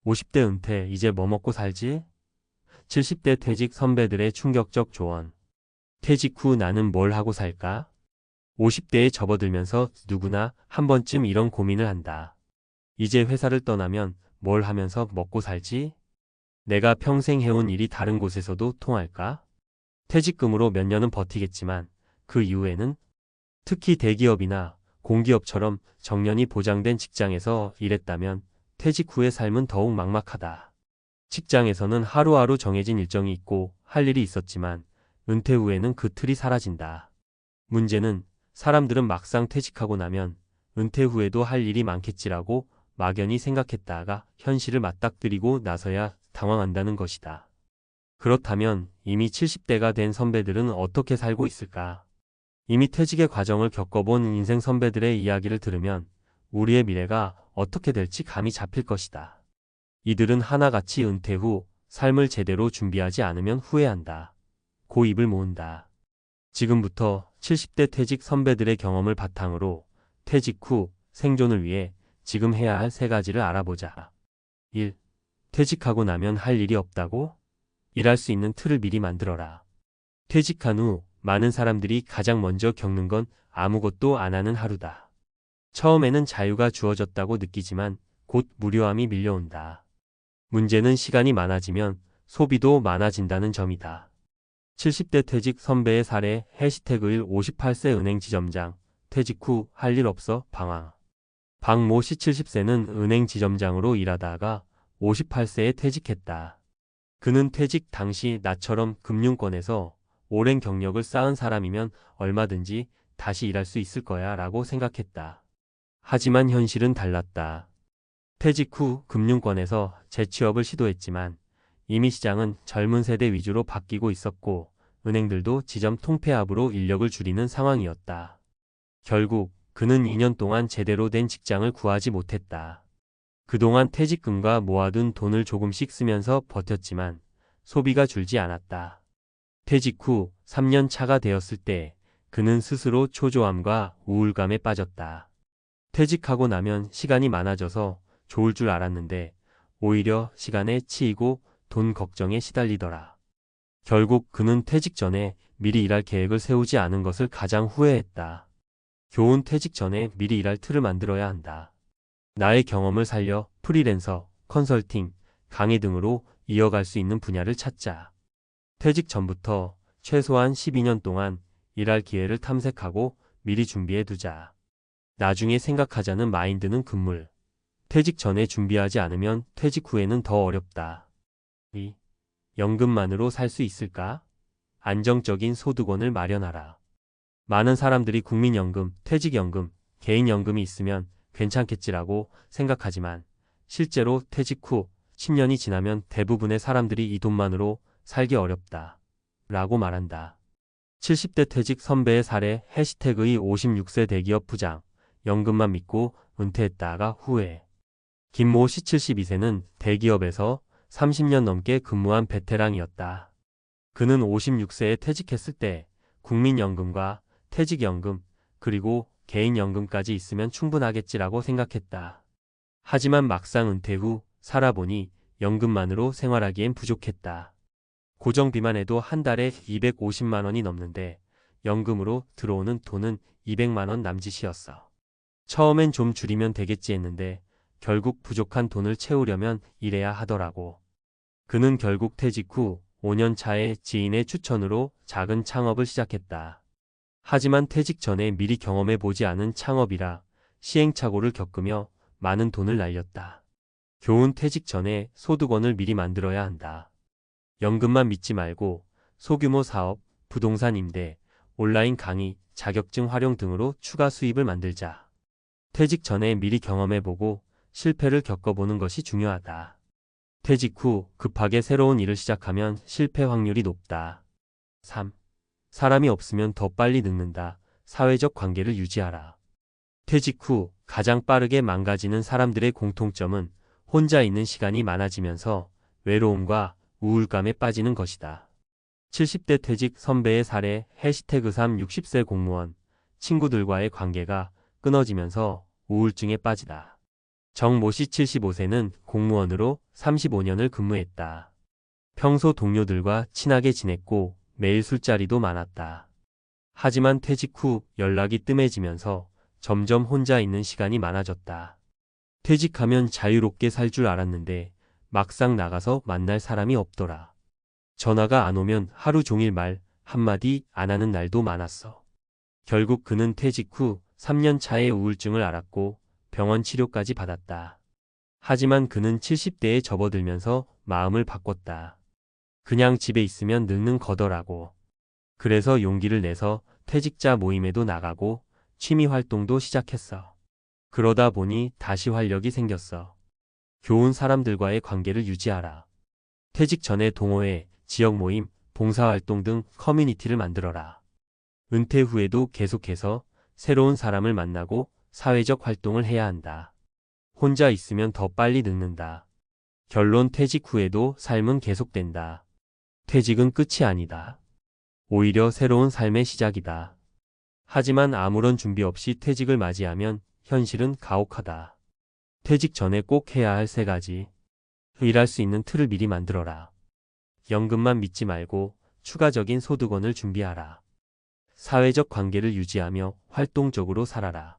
50대 은퇴, 이제 뭐 먹고 살지? 70대 퇴직 선배들의 충격적 조언. 퇴직 후 나는 뭘 하고 살까? 50대에 접어들면서 누구나 한 번쯤 이런 고민을 한다. 이제 회사를 떠나면 뭘 하면서 먹고 살지? 내가 평생 해온 일이 다른 곳에서도 통할까? 퇴직금으로 몇 년은 버티겠지만 그 이후에는, 특히 대기업이나 공기업처럼 정년이 보장된 직장에서 일했다면 퇴직 후의 삶은 더욱 막막하다. 직장에서는 하루하루 정해진 일정이 있고 할 일이 있었지만 은퇴 후에는 그 틀이 사라진다. 문제는 사람들은 막상 퇴직하고 나면 은퇴 후에도 할 일이 많겠지라고 막연히 생각했다가 현실을 맞닥뜨리고 나서야 당황한다는 것이다. 그렇다면 이미 70대가 된 선배들은 어떻게 살고 있을까? 이미 퇴직의 과정을 겪어본 인생 선배들의 이야기를 들으면 우리의 미래가 어떻게 될지 감이 잡힐 것이다. 이들은 하나같이 은퇴 후 삶을 제대로 준비하지 않으면 후회한다. 고 입을 모은다. 지금부터 70대 퇴직 선배들의 경험을 바탕으로 퇴직 후 생존을 위해 지금 해야 할 3가지를 알아보자. 1. 퇴직하고 나면 할 일이 없다고? 일할 수 있는 틀을 미리 만들어라. 퇴직한 후 많은 사람들이 가장 먼저 겪는 건 아무것도 안 하는 하루다. 처음에는 자유가 주어졌다고 느끼지만 곧 무료함이 밀려온다. 문제는 시간이 많아지면 소비도 많아진다는 점이다. 70대 퇴직 선배의 사례 해시태그 1 58세 은행 지점장 퇴직 후 할 일 없어 방황. 박모 씨 70세는 은행 지점장으로 일하다가 58세에 퇴직했다. 그는 퇴직 당시 나처럼 금융권에서 오랜 경력을 쌓은 사람이면 얼마든지 다시 일할 수 있을 거야 라고 생각했다. 하지만 현실은 달랐다. 퇴직 후 금융권에서 재취업을 시도했지만 이미 시장은 젊은 세대 위주로 바뀌고 있었고 은행들도 지점 통폐합으로 인력을 줄이는 상황이었다. 결국 그는 2년 동안 제대로 된 직장을 구하지 못했다. 그동안 퇴직금과 모아둔 돈을 조금씩 쓰면서 버텼지만 소비가 줄지 않았다. 퇴직 후 3년 차가 되었을 때 그는 스스로 초조함과 우울감에 빠졌다. 퇴직하고 나면 시간이 많아져서 좋을 줄 알았는데 오히려 시간에 치이고 돈 걱정에 시달리더라. 결국 그는 퇴직 전에 미리 일할 계획을 세우지 않은 것을 가장 후회했다. 교훈: 퇴직 전에 미리 일할 틀을 만들어야 한다. 나의 경험을 살려 프리랜서, 컨설팅, 강의 등으로 이어갈 수 있는 분야를 찾자. 퇴직 전부터 최소한 12년 동안 일할 기회를 탐색하고 미리 준비해 두자. 나중에 생각하자는 마인드는 금물. 퇴직 전에 준비하지 않으면 퇴직 후에는 더 어렵다. 2. 연금만으로 살 수 있을까? 안정적인 소득원을 마련하라. 많은 사람들이 국민연금, 퇴직연금, 개인연금이 있으면 괜찮겠지라고 생각하지만 실제로 퇴직 후 10년이 지나면 대부분의 사람들이 이 돈만으로 살기 어렵다. 라고 말한다. 70대 퇴직 선배의 사례 해시태그 56세 대기업 부장 연금만 믿고 은퇴했다가 후회. 김모 씨 72세는 대기업에서 30년 넘게 근무한 베테랑이었다. 그는 56세에 퇴직했을 때 국민연금과 퇴직연금 그리고 개인연금까지 있으면 충분하겠지라고 생각했다. 하지만 막상 은퇴 후 살아보니 연금만으로 생활하기엔 부족했다. 고정비만 해도 한 달에 250만 원이 넘는데 연금으로 들어오는 돈은 200만 원 남짓이었어. 처음엔 좀 줄이면 되겠지 했는데 결국 부족한 돈을 채우려면 일해야 하더라고. 그는 결국 퇴직 후 5년 차에 지인의 추천으로 작은 창업을 시작했다. 하지만 퇴직 전에 미리 경험해 보지 않은 창업이라 시행착오를 겪으며 많은 돈을 날렸다. 교훈: 퇴직 전에 소득원을 미리 만들어야 한다. 연금만 믿지 말고 소규모 사업, 부동산 임대, 온라인 강의, 자격증 활용 등으로 추가 수입을 만들자. 퇴직 전에 미리 경험해보고 실패를 겪어보는 것이 중요하다. 퇴직 후 급하게 새로운 일을 시작하면 실패 확률이 높다. 3. 사람이 없으면 더 빨리 늙는다. 사회적 관계를 유지하라. 퇴직 후 가장 빠르게 망가지는 사람들의 공통점은 혼자 있는 시간이 많아지면서 외로움과 우울감에 빠지는 것이다. 70대 퇴직 선배의 사례 해시태그 3 60세 공무원 친구들과의 관계가 끊어지면서 우울증에 빠지다. 정모 씨 75세는 공무원으로 35년을 근무했다. 평소 동료들과 친하게 지냈고 매일 술자리도 많았다. 하지만 퇴직 후 연락이 뜸해지면서 점점 혼자 있는 시간이 많아졌다. 퇴직하면 자유롭게 살 줄 알았는데 막상 나가서 만날 사람이 없더라. 전화가 안 오면 하루 종일 말 한마디 안 하는 날도 많았어. 결국 그는 퇴직 후 3년 차에 우울증을 앓았고 병원 치료까지 받았다. 하지만 그는 70대에 접어들면서 마음을 바꿨다. 그냥 집에 있으면 늙는 거더라고. 그래서 용기를 내서 퇴직자 모임에도 나가고 취미 활동도 시작했어. 그러다 보니 다시 활력이 생겼어. 좋은 사람들과의 관계를 유지하라. 퇴직 전에 동호회, 지역 모임, 봉사활동 등 커뮤니티를 만들어라. 은퇴 후에도 계속해서 새로운 사람을 만나고 사회적 활동을 해야 한다. 혼자 있으면 더 빨리 늙는다. 결론 퇴직 후에도 삶은 계속된다. 퇴직은 끝이 아니다. 오히려 새로운 삶의 시작이다. 하지만 아무런 준비 없이 퇴직을 맞이하면 현실은 가혹하다. 퇴직 전에 꼭 해야 할 3가지. 일할 수 있는 틀을 미리 만들어라. 연금만 믿지 말고 추가적인 소득원을 준비하라. 사회적 관계를 유지하며 활동적으로 살아라.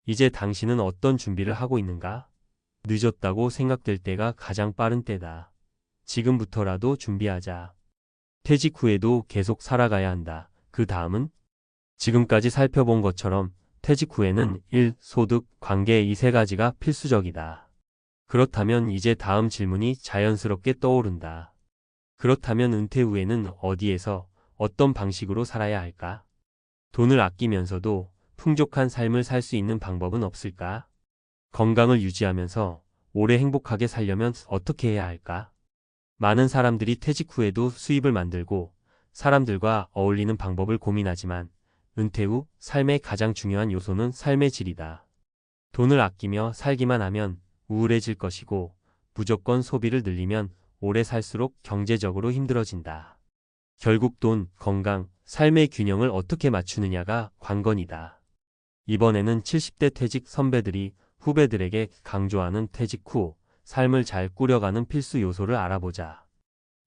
이제 당신은 어떤 준비를 하고 있는가? 늦었다고 생각될 때가 가장 빠른 때다. 지금부터라도 준비하자. 퇴직 후에도 계속 살아가야 한다. 그 다음은? 지금까지 살펴본 것처럼 퇴직 후에는 일, 소득, 관계 이 3가지가 필수적이다. 그렇다면 이제 다음 질문이 자연스럽게 떠오른다. 그렇다면 은퇴 후에는 어디에서 어떤 방식으로 살아야 할까? 돈을 아끼면서도 풍족한 삶을 살 수 있는 방법은 없을까? 건강을 유지하면서 오래 행복하게 살려면 어떻게 해야 할까? 많은 사람들이 퇴직 후에도 수입을 만들고 사람들과 어울리는 방법을 고민하지만 은퇴 후 삶의 가장 중요한 요소는 삶의 질이다. 돈을 아끼며 살기만 하면 우울해질 것이고 무조건 소비를 늘리면 오래 살수록 경제적으로 힘들어진다. 결국 돈, 건강, 삶의 균형을 어떻게 맞추느냐가 관건이다. 이번에는 70대 퇴직 선배들이 후배들에게 강조하는 퇴직 후 삶을 잘 꾸려가는 필수 요소를 알아보자.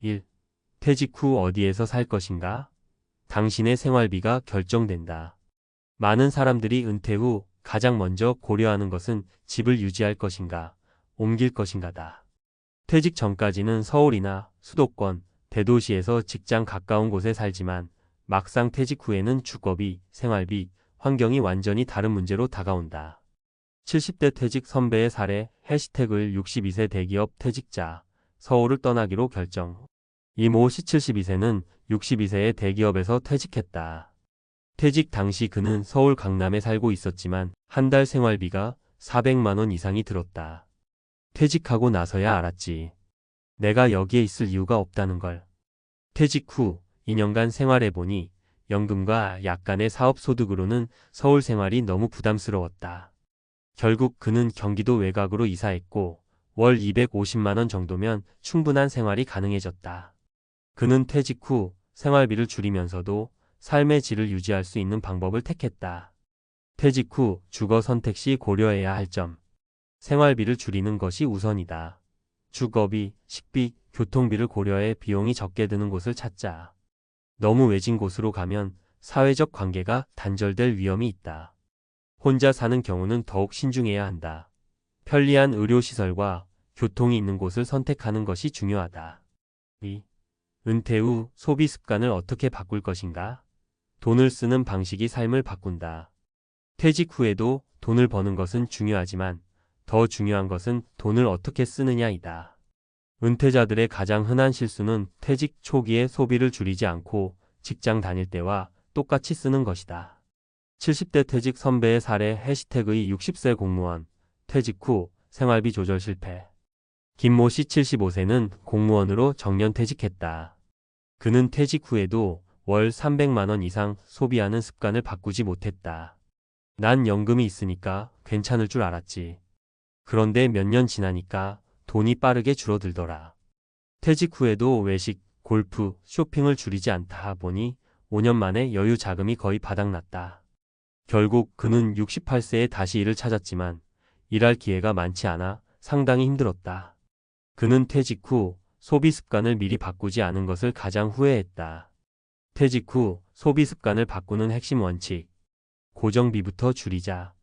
1. 퇴직 후 어디에서 살 것인가? 당신의 생활비가 결정된다. 많은 사람들이 은퇴 후 가장 먼저 고려하는 것은 집을 유지할 것인가, 옮길 것인가다. 퇴직 전까지는 서울이나 수도권, 대도시에서 직장 가까운 곳에 살지만 막상 퇴직 후에는 주거비, 생활비, 환경이 완전히 다른 문제로 다가온다. 70대 퇴직 선배의 사례 해시태그를 62세 대기업 퇴직자, 서울을 떠나기로 결정. 이모 씨 72세는 62세의 대기업에서 퇴직했다. 퇴직 당시 그는 서울 강남에 살고 있었지만 한 달 생활비가 400만 원 이상이 들었다. 퇴직하고 나서야 알았지. 내가 여기에 있을 이유가 없다는 걸. 퇴직 후 2년간 생활해보니 연금과 약간의 사업 소득으로는 서울 생활이 너무 부담스러웠다. 결국 그는 경기도 외곽으로 이사했고 월 250만 원 정도면 충분한 생활이 가능해졌다. 그는 퇴직 후 생활비를 줄이면서도 삶의 질을 유지할 수 있는 방법을 택했다. 퇴직 후 주거 선택 시 고려해야 할 점. 생활비를 줄이는 것이 우선이다. 주거비, 식비, 교통비를 고려해 비용이 적게 드는 곳을 찾자. 너무 외진 곳으로 가면 사회적 관계가 단절될 위험이 있다. 혼자 사는 경우는 더욱 신중해야 한다. 편리한 의료시설과 교통이 있는 곳을 선택하는 것이 중요하다. 2. 은퇴 후 소비 습관을 어떻게 바꿀 것인가? 돈을 쓰는 방식이 삶을 바꾼다. 퇴직 후에도 돈을 버는 것은 중요하지만 더 중요한 것은 돈을 어떻게 쓰느냐이다. 은퇴자들의 가장 흔한 실수는 퇴직 초기에 소비를 줄이지 않고 직장 다닐 때와 똑같이 쓰는 것이다. 70대 퇴직 선배의 사례 해시태그의 60세 공무원, 퇴직 후 생활비 조절 실패. 김모 씨 75세는 공무원으로 정년 퇴직했다. 그는 퇴직 후에도 월 300만 원 이상 소비하는 습관을 바꾸지 못했다. 난 연금이 있으니까 괜찮을 줄 알았지. 그런데 몇 년 지나니까 돈이 빠르게 줄어들더라. 퇴직 후에도 외식, 골프, 쇼핑을 줄이지 않다 보니 5년 만에 여유 자금이 거의 바닥났다. 결국 그는 68세에 다시 일을 찾았지만 일할 기회가 많지 않아 상당히 힘들었다. 그는 퇴직 후 소비 습관을 미리 바꾸지 않은 것을 가장 후회했다. 퇴직 후 소비 습관을 바꾸는 핵심 원칙. 고정비부터 줄이자.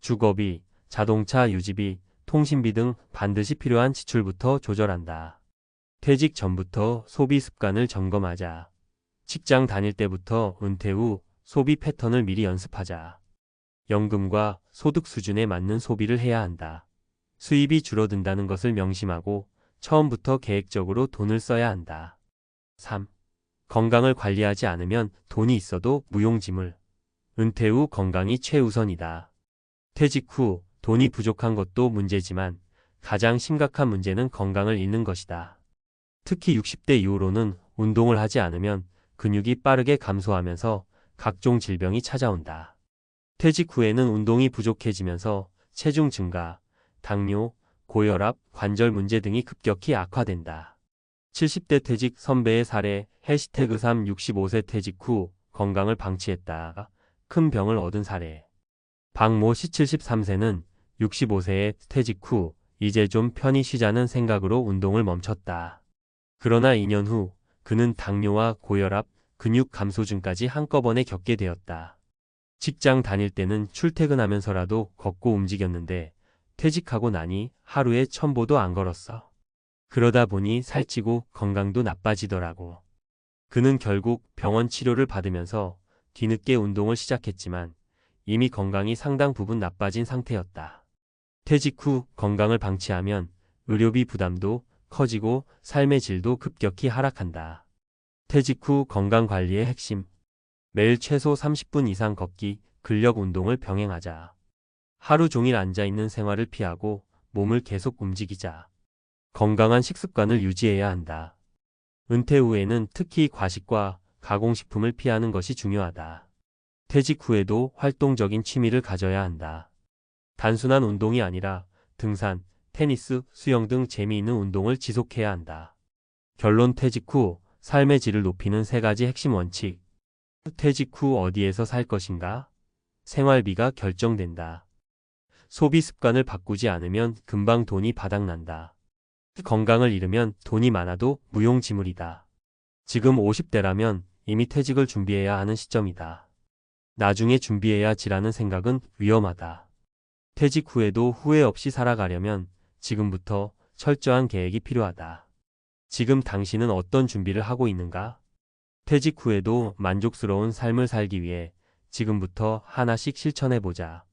주거비, 자동차 유지비, 통신비 등 반드시 필요한 지출부터 조절한다. 퇴직 전부터 소비 습관을 점검하자. 직장 다닐 때부터 은퇴 후 소비 패턴을 미리 연습하자. 연금과 소득 수준에 맞는 소비를 해야 한다. 수입이 줄어든다는 것을 명심하고 처음부터 계획적으로 돈을 써야 한다. 3. 건강을 관리하지 않으면 돈이 있어도 무용지물. 은퇴 후 건강이 최우선이다. 퇴직 후 돈이 부족한 것도 문제지만 가장 심각한 문제는 건강을 잃는 것이다. 특히 60대 이후로는 운동을 하지 않으면 근육이 빠르게 감소하면서 각종 질병이 찾아온다. 퇴직 후에는 운동이 부족해지면서 체중 증가, 당뇨, 고혈압, 관절 문제 등이 급격히 악화된다. 70대 퇴직 선배의 사례 해시태그 3 65세 퇴직 후 건강을 방치했다가 큰 병을 얻은 사례. 박모 씨 73세는 65세에 퇴직 후 이제 좀 편히 쉬자는 생각으로 운동을 멈췄다. 그러나 2년 후 그는 당뇨와 고혈압, 근육 감소증까지 한꺼번에 겪게 되었다. 직장 다닐 때는 출퇴근하면서라도 걷고 움직였는데 퇴직하고 나니 하루에 1000보도 안 걸었어. 그러다 보니 살찌고 건강도 나빠지더라고. 그는 결국 병원 치료를 받으면서 뒤늦게 운동을 시작했지만 이미 건강이 상당 부분 나빠진 상태였다. 퇴직 후 건강을 방치하면 의료비 부담도 커지고 삶의 질도 급격히 하락한다. 퇴직 후 건강관리의 핵심. 매일 최소 30분 이상 걷기, 근력 운동을 병행하자. 하루 종일 앉아있는 생활을 피하고 몸을 계속 움직이자. 건강한 식습관을 유지해야 한다. 은퇴 후에는 특히 과식과 가공식품을 피하는 것이 중요하다. 퇴직 후에도 활동적인 취미를 가져야 한다. 단순한 운동이 아니라 등산, 테니스, 수영 등 재미있는 운동을 지속해야 한다. 결론 퇴직 후 삶의 질을 높이는 3가지 핵심 원칙. 퇴직 후 어디에서 살 것인가? 생활비가 결정된다. 소비 습관을 바꾸지 않으면 금방 돈이 바닥난다. 건강을 잃으면 돈이 많아도 무용지물이다. 지금 50대라면 이미 퇴직을 준비해야 하는 시점이다. 나중에 준비해야지라는 생각은 위험하다. 퇴직 후에도 후회 없이 살아가려면 지금부터 철저한 계획이 필요하다. 지금 당신은 어떤 준비를 하고 있는가? 퇴직 후에도 만족스러운 삶을 살기 위해 지금부터 하나씩 실천해보자.